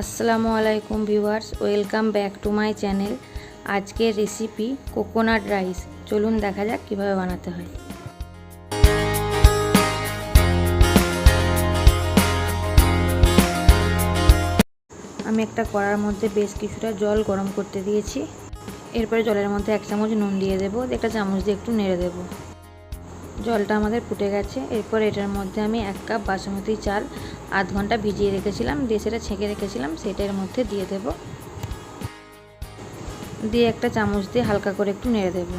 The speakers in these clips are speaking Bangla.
আসসালামু আলাইকুম viewers, welcome back to my channel. আজকের রেসিপি কোকোনাট রাইস। চলুন দেখা যাক কিভাবে বানাতে হয়। আমি একটা কড়ার মধ্যে বেশ কিছুটা জল গরম করতে দিয়েছি। এরপরে জলের মধ্যে 1 চামচ নুন দিয়ে দেবো, একটা চামচ দিয়ে একটু নেড়ে দেবো। জলটা আমাদের ফুটে গেছে। এরপর এটার মধ্যে আমি 1 কাপ বাসমতি চাল আধ ঘন্টা ভিজিয়ে রেখেছিলাম, দিয়ে সেটা ছেঁকে রেখেছিলাম, সেটার মধ্যে দিয়ে দেব। দিয়ে একটা চামচ দিয়ে হালকা করে একটু নেড়ে দেব।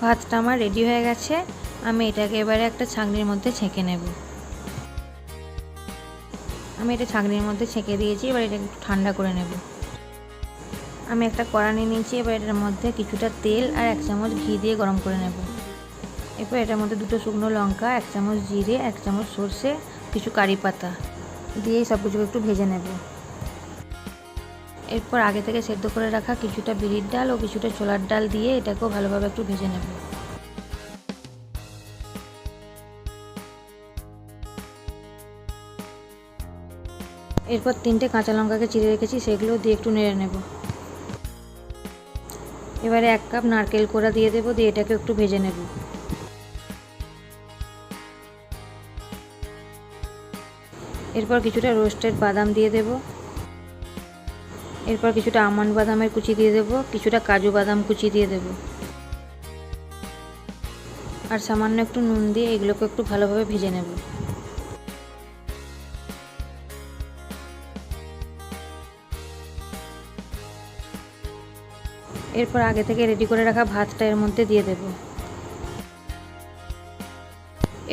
ভাতটা আমার রেডি হয়ে গেছে। আমি এটাকে এবারে একটা ছাঁকনির মধ্যে ছেঁকে নেব। আমি এটা ছাঁকনির মধ্যে ছেঁকে দিয়েছি। এবার এটা একটু ঠান্ডা করে নেব। আমি একটা কড়া নিয়ে নিয়েছি। এবার এটার মধ্যে কিছুটা তেল আর 1 চামচ ঘি দিয়ে গরম করে নেব। এরপর এটার মধ্যে 2টো শুকনো লঙ্কা, 1 চামচ জিরে, 1 চামচ সর্ষে, কিছু কারি পাতা দিয়ে সব কিছুকে একটু ভেজে নেব। এরপর আগে থেকে সেদ্ধ করে রাখা কিছুটা বিরির ডাল ও কিছুটা ছোলার ডাল দিয়ে এটাকেও ভালোভাবে একটু ভেজে নেব। এরপর 3টে কাঁচা লঙ্কাকে চিড়ে রেখেছি, সেগুলো দিয়ে একটু নেড়ে নেব। এবারে 1 কাপ নারকেল কোড়া দিয়ে দেবো, দিয়ে এটাকে একটু ভেজে নেব। এরপর কিছুটা রোস্টেড বাদাম দিয়ে দেব। এরপর কিছুটা আমন্ড বাদামের কুচি দিয়ে দেব, কিছুটা কাজু বাদাম কুচি দিয়ে দেব, আর সামান্য একটু নুন দিয়ে এগুলোকে একটু ভালোভাবে ভেজে নেব। এরপর আগে থেকে রেডি করে রাখা ভাতটা এর মধ্যে দিয়ে দেব।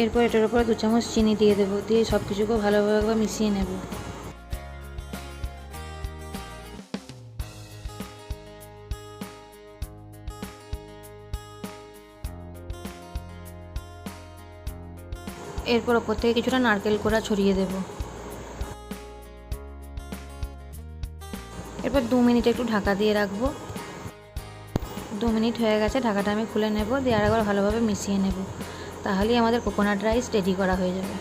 এরপর এটার উপরে 2 চামচ চিনি দিয়ে দেব, দিয়ে সব কিছুকে ভালোভাবে মিশিয়ে নেব। এরপর ওপর থেকে কিছুটা নারকেল কোড়া ছড়িয়ে দেব। এরপর 2 মিনিট একটু ঢাকা দিয়ে রাখবো। 2 মিনিট হয়ে গেছে, ঢাকাটা আমি খুলে নেব, দিয়ে আরেকবার ভালোভাবে মিশিয়ে নেব। তাহলেই আমাদের কোকোনাট রাইস রেডি করা হয়ে যাবে।